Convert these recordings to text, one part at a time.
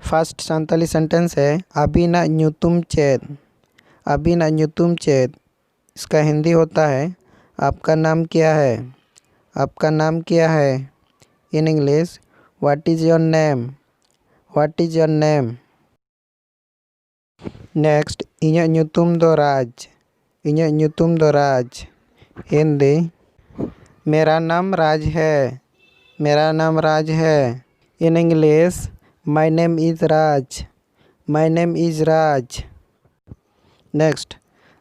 First Santali sentence है अबीना न्यूतुम चेद। अबीना न्यूतुम चेद इसका हिंदी होता है आपका नाम क्या है। आपका नाम क्या है। In English what is your name. What is your name. Next इᱧᱟᱹᱜ ᱧᱩᱛᱩᱢ ᱫᱚ राज। इᱧᱟᱹᱜ ᱧᱩᱛᱩᱢ दो राज। हिंदी मेरा नाम राज है। मेरा नाम राज है। In English my name is Raj. My name is Raj. Next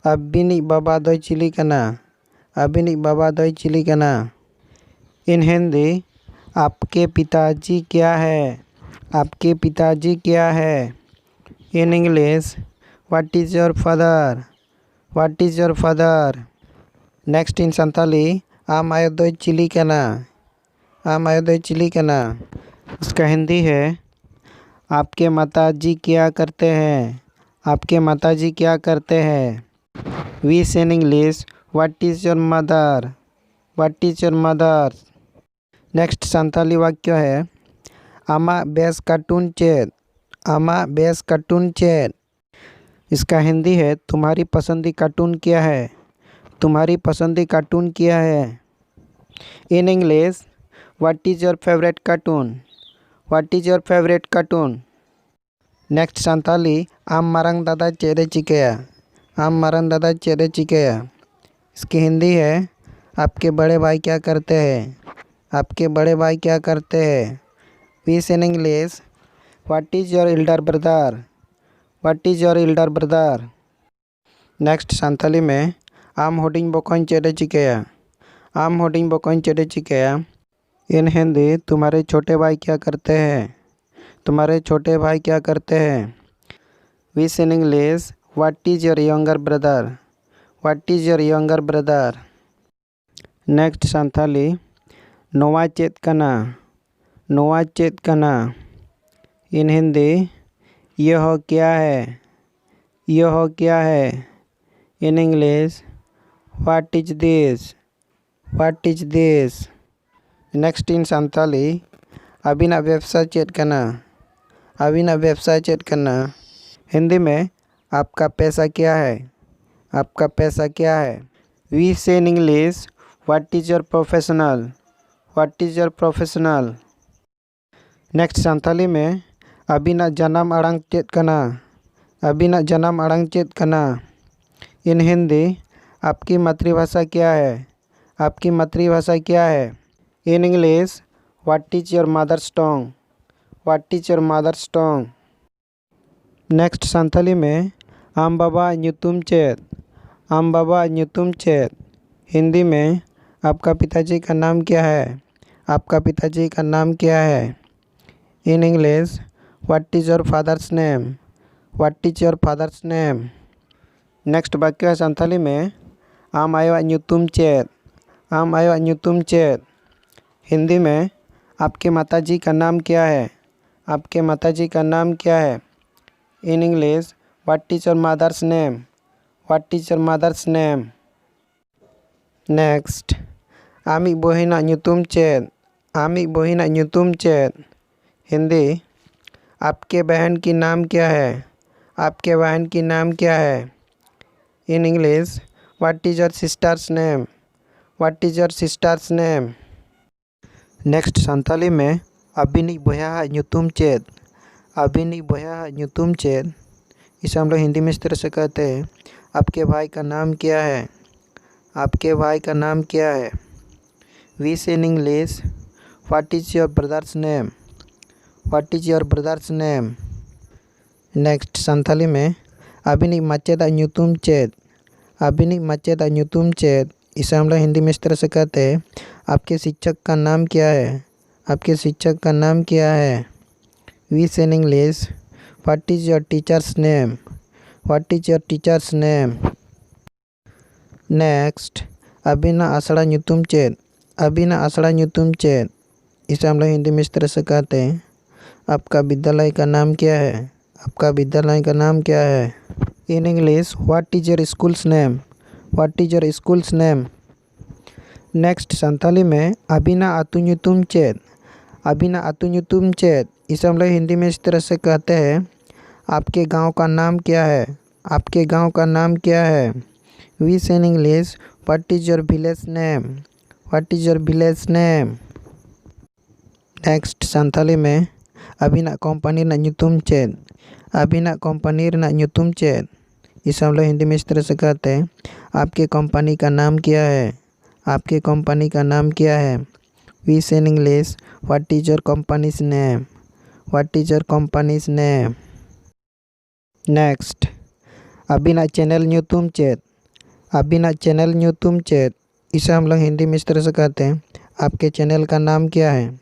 अबिनिज बाबा दोय चिली कना। अबिनिज बाबा दोय चिली कना। इन हिंदी आपके पिताजी क्या है। आपके पिताजी क्या है। In English what is your father. What is your father. Next in Santali आम आयो दोय चिली कना। आम आयो दोय चिली कना इसका हिंदी है आपके माताजी क्या करते हैं। आपके माताजी क्या करते हैं। We say in English what is your mother. What is your mother. Next Santali वाक्य है आमा बेस कार्टून चेद। आमा बेस कार्टून चेद इसका हिंदी है तुम्हारी पसंदी कार्टून क्या है। तुम्हारी पसंदी कार्टून क्या है। In English what is your favourite cartoon. What is your favourite cartoon. Next Santali आम मारंग दादा चेदे चिकेया। आम मारंग दादा चेदे चिकेया इसकी हिंदी है आपके बड़े भाई क्या करते हैं। आपके बड़े भाई क्या करते हैं। We say in English what is your Elder brother. What is your Elder brother. Next Santali में आम हुडिंग बकॉइन चेडे चिकेया। आम हुडिंग बकॉइन चेडे चिकेया इन हिंदी तुम्हारे छोटे भाई क्या करते हैं। तुम्हारे छोटे भाई क्या करते हैं। We say in English what is your younger brother. What is your younger brother. Next Santali नोवा चेद कना। नोवा चेद कना इन हिंदी यह क्या है। यह क्या है। In English what is this. What is this. Next in Santali अबिना व्यवसाय चेद कना। अबिना व्यवसाय चेद कना हिंदी में आपका पैसा क्या है। आपका पैसा क्या है। We say in English what is your professional. What is your professional. Next Santali में अबिना जन्म अड़ांग चेद कना। अबिना जन्म अड़ांग चेद कना इन हिंदी आपकी मातृभाषा क्या है। आपकी मातृभाषा क्या है। In English what is your mother's tongue. What is your mother's tongue. Next Santali में आम बाबा न्यूतुम चेद। आम बाबा न्यूतुम चेद हिंदी में आपका पिताजी का नाम क्या है। आपका पिताजी का नाम क्या है। In English what is your father's name. What is your father's name. Next वाक्य है संताली में आम आयो न्यूतुम चेद। आम आयो न्यूतुम चेद हिंदी में आपके माताजी का नाम क्या है। आपके माताजी का नाम क्या है। In English what is your mother's name. What is your mother's name. Next आमी बोहिना न्यूतुम चेद। आमी बोहिना न्यूतुम चेद हिंदी आपके बहन की नाम क्या है। आपके बहन की नाम क्या है। In English what is your sisters name. What is your sisters name. Next Santali में अबिनिज बोया न्यूतुम चेद। अबिनिज बोया न्यूतुम चेद इसे हम लोग हिंदी में इस तरह से कहते हैं आपके भाई का नाम क्या है। आपके भाई का नाम क्या है। We say in English what is your brother's name. What is your brother's name. Next Santali में अबिनिज माचेदा न्यूतुम चेद। अबिनिज माचेदा न्यूतुम चेद इसे हम लोग हिंदी में इस तरह से कहते हैं आपके शिक्षक का नाम क्या है। आपके शिक्षक का नाम क्या है। We say in English what is your teacher's name. What is your teacher's name. Next अबिना आसड़ा न्यूतुम चेद। अबिना आसड़ा न्यूतुम चेद इसे हम लोग हिंदी में इस तरह से कहते हैं आपका विद्यालय का नाम क्या है। आपका विद्यालय का नाम क्या है। In English what is your schools name. What is your schools name. Next Santali में अबिना आतु न्यूतुम चेद। अबिना अतु ᱧᱩᱛᱩᱢ चेत। इसे हम लोग हिंदी में इस तरह से कहते हैं, आपके गांव का नाम क्या है? आपके गांव का नाम क्या है? We say in English, what is your village name? What is your village name? Next Santhali में अबिना कंपनी ना ᱧᱩᱛᱩᱢ चेत। अबिना कंपनी ना ᱧᱩᱛᱩᱢ चेत। इसे हम लोग हिंदी में इस तरह से कहते हैं, आपके कंपनी का नाम क्या है? आपके कंपनी का नाम क्या है? We say in English, what is your companies name? What is your companies name? Next Abina channel ᱧᱩᱛᱩᱢ चेत। अबिना चैनल ᱧᱩᱛᱩᱢ चेत। इसे हम लोग हिंदी में इस तरह से कहते हैं, आपके चैनल का नाम क्या है?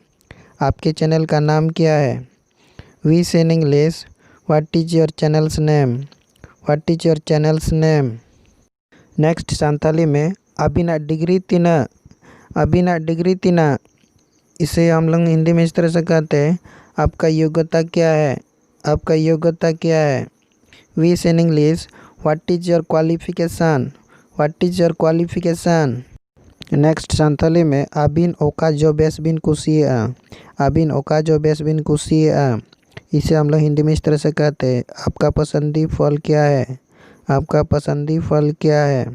आपके चैनल का नाम क्या है? We say in English, what is your channels name? What is your channels name? Next Santhali में अबिना डिग्री तीना। अबिना डिग्री तीना। इसे हम लोग हिंदी में इस तरह से कहते हैं, आपका योग्यता क्या है? आपका योग्यता क्या है? We say in English, what is your qualification? What is your qualification? Next Santhali में अबिन ओका जो बेस बिन कुसिया। अबिन ओका जो बेस बिन कुसिया। इसे हम लोग हिंदी में इस तरह से कहते हैं, आपका पसंदी फल क्या है? आपका पसंदी फल क्या है?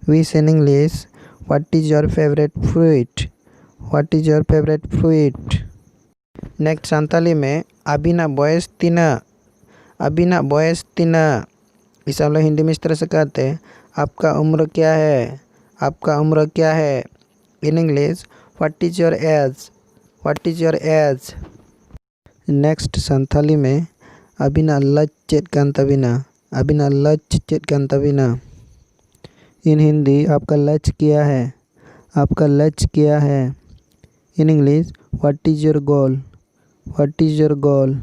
We say in English, what is your favourite fruit? What is your favourite fruit? Next Santhali में अबिना बॉयस तीना। अबिना बॉयस तीना। इसे हम लोग हिंदी में इस तरह से कहते हैं, आपका उम्र क्या है? आपका उम्र क्या है? In English, what is your age? What is your age? Next Santhali में अबिना लच चेत कान तबिना। अबिना लच चेत कान तबिना। इन हिंदी, आपका लक्ष्य क्या है? आपका लक्ष्य क्या है? In English, what is your goal? What is your goal?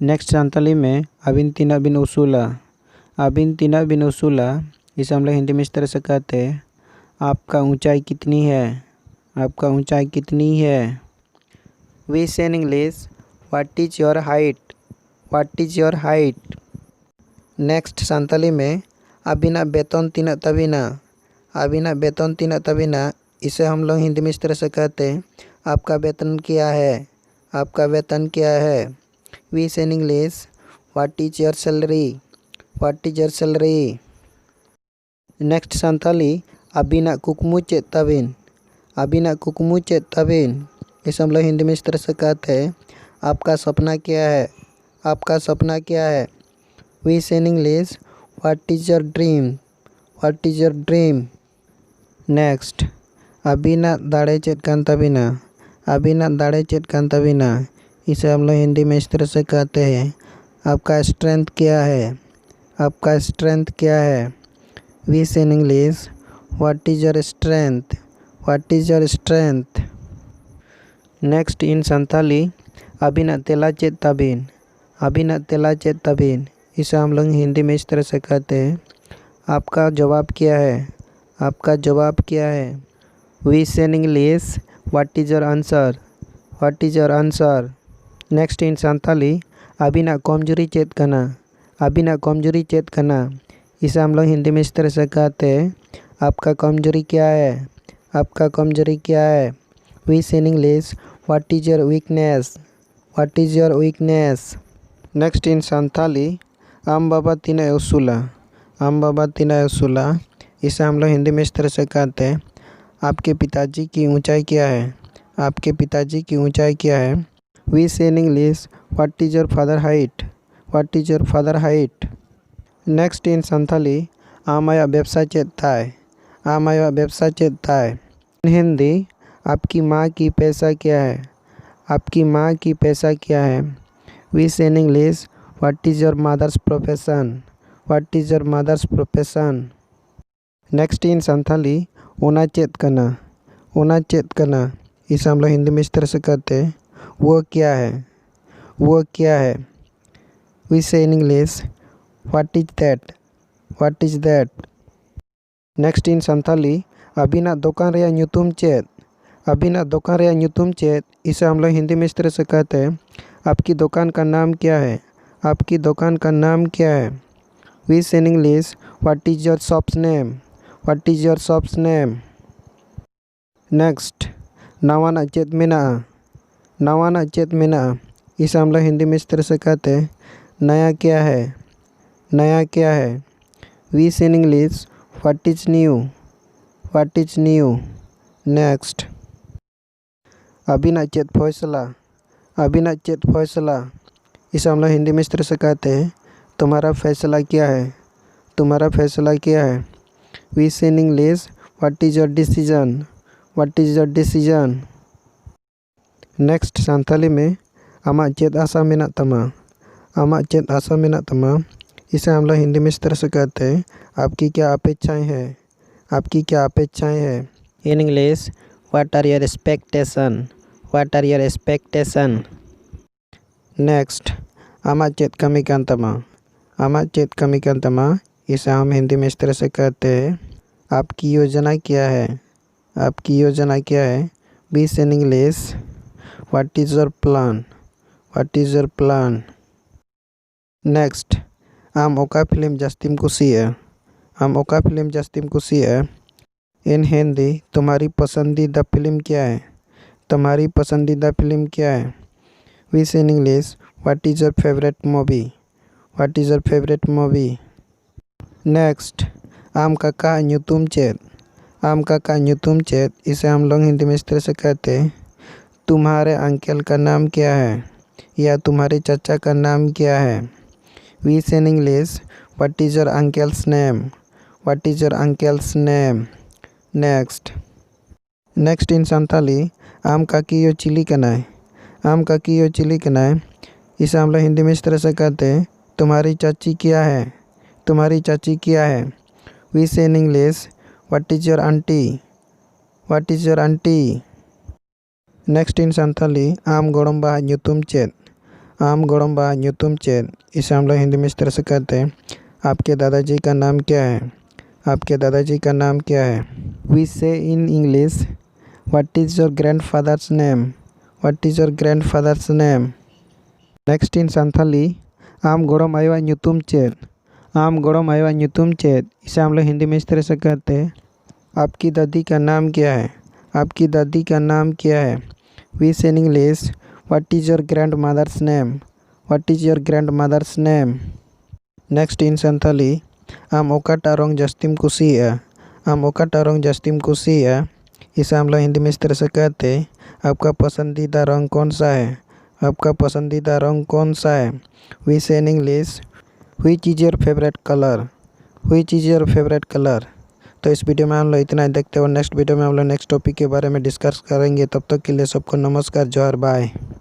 Next Santhali में अबिन तीना बिन उसूला। अबिन तीना बिन उसूला। इसे हम लोग हिंदी में इस तरह से कहते हैं, आपका ऊंचाई कितनी है? आपका ऊंचाई कितनी है? We say in English, what is your height? What is your height? Next Santhali में अबिना बेतन तीना तबिना। अबिना बेतन तीना तबिना। इसे हम लोग हिंदी में इस तरह से कहते हैं, आपका वेतन क्या है? आपका वेतन क्या है? We say in English, what is your salary? What is your salary? Next Santhali अबिना कुकमू चेत तबिन। अबिना कुकमू चेत तबिन। इसे हम लोग हिंदी में इस तरह से कहते हैं, आपका सपना क्या है? आपका सपना क्या है? We say in English, what is your dream? What is your dream? Next अबिना दाड़े चेत कान तबिना। अबिना दाड़े चेत कान तबिना। इसे हम लोग हिंदी में इस तरह से कहते हैं, आपका स्ट्रेंथ क्या है? आपका स्ट्रेंथ क्या है? We say in English, what is your strength? What is your strength? Next in Santhali अबिना तेला चेत तबिन। अबिना तेला चेत तबिन। इसे हम लोग हिंदी में इस तरह से कहते हैं, आपका जवाब क्या है? आपका जवाब क्या है? We say in English, what is your answer? What is your answer? Next in Santhali अबिना कमजोरी चेत कना। अबिना कमजोरी चेत कना। इसे हम लोग हिंदी में इस तरह से कहते हैं, आपका कमजोरी क्या है? आपका कमजोरी क्या है? We say in English, what is your weakness? What is your weakness? Next in Santhali आम बाबा तीना उसूला। आम बाबा तीना उसूला। इसे हम लोग हिंदी में इस तरह से कहते हैं, आपके पिताजी की ऊंचाई क्या है? आपके पिताजी की ऊंचाई क्या है? We say in English, what is your father height? What is your father height? Next in Santhali आमाया व्यवसाय चेत थाय। आमाया व्यवसाय चेत थाय। इन हिंदी, आपकी माँ की पैसा क्या है? आपकी माँ की पैसा क्या है? We say in English, what is your mother's profession? What is your mother's profession? Next in Santhali ओना चेत कना। ओना चेत कना। इसे हम लोग हिंदी में इस तरह से कहते हैं, वो क्या है? वो क्या है? We say in English, what is that? What is that? Next in Santhali अबिना दुकान रेया ᱧᱩᱛᱩᱢ चेत? अबिना दुकान रेया ᱧᱩᱛᱩᱢ चेत? इसे हम लोग हिंदी में इस तरह से कहते हैं, आपकी दुकान का नाम क्या है? आपकी दुकान का नाम क्या है? We say in English, what is your shop's name? What is your shop's name? Next नवाना चेत मेना। नवाना चेत मेना। इसे हम लोग हिंदी में इस तरह से कहते हैं, नया क्या है, नया क्या है। We say in English, what is new, what is new. Next, अभी ना चेत फैसला, अभी ना चेत फैसला। इसे हम लोग हिंदी में इस तरह से कहते हैं, तुम्हारा फैसला क्या है, तुम्हारा फैसला क्या है। We say in English, what is your decision, what is your decision. Next, Santhali में आमाग चेत आशा मेनाग तमा, आमाग चेत आशा मेनाग तमा। इसे हम लोग हिंदी में इस तरह से कहते हैं, आपकी क्या अपेक्षाएं हैं, आपकी क्या अपेक्षाएं हैं। In English, what are your expectation, what are your expectation. Next, आमाग चेत कमी कान तमा, आमाग चेत कमी कान तमा। इसे हम हिंदी में इस तरह से कहते हैं, आपकी योजना क्या है, आपकी योजना क्या है। बी से in English, what is your plan, what is your plan. Next, आम ओका फिल्म जास्तीम कुसिया, आम ओका फिल्म जास्तीम कुसिया। इन हिंदी, तुम्हारी पसंदीदा फिल्म क्या है, तुम्हारी पसंदीदा फिल्म क्या है। We say in English, what is your favourite movie, what is your favourite movie. Next, आम काका न्यूतुम चेत, आम काका न्यूतुम चेत। इसे हम लोग हिंदी में इस तरह से कहते हैं, तुम्हारे अंकल का नाम क्या है, या तुम्हारे चाचा का नाम क्या है। We say in English, what is your uncle's name, what is your uncle's name. Next, next in Santhali, आम काकी यो चिली कनाय, आम काकी यो चिली कनाय। इसे हम लोग हिंदी में इस तरह से कहते हैं, तुम्हारी चाची क्या है, तुम्हारी चाची क्या है। We say in English, what is your aunty, what is your aunty. Next in Santhali, आम गोड़म बा न्यूतुम चेत, आम गोड़म बा न्यूतुम चेत। इसे हम लोग हिंदी में इस तरह से कहते हैं, आपके दादाजी का नाम क्या है, आपके दादाजी का नाम क्या है। We say in English, what is your grandfathers name, what is your grandfathers name. Next in Santhali, आम गोड़म आयवा न्यूतुम चेत, आम गोड़म आयवा न्यूतुम चेत। इसे हम लोग हिंदी में इस तरह से कहते हैं, आपकी दादी का नाम क्या है, आपकी दादी का नाम क्या है। We say in English, what is your grand mother's name, what is your grand mother's name. Next in Santhali, आम ओकाटा रंग जास्तीम कुसिया, आम ओकाटा रंग जास्तीम कुसिया। इसे हम लोग हिंदी में इस तरह से कहते हैं, आपका पसंदीदा रंग कौन सा है, आपका पसंदीदा रंग कौन सा है। We say in English, which is your favourite colour, which is your favourite colour. तो इस वीडियो में हम लोग इतना ही देखते हैं, और नेक्स्ट वीडियो में हम लोग नेक्स्ट टॉपिक के बारे में डिस्कस करेंगे। तब तक के लिए सबको नमस्कार, जोहार, बाय।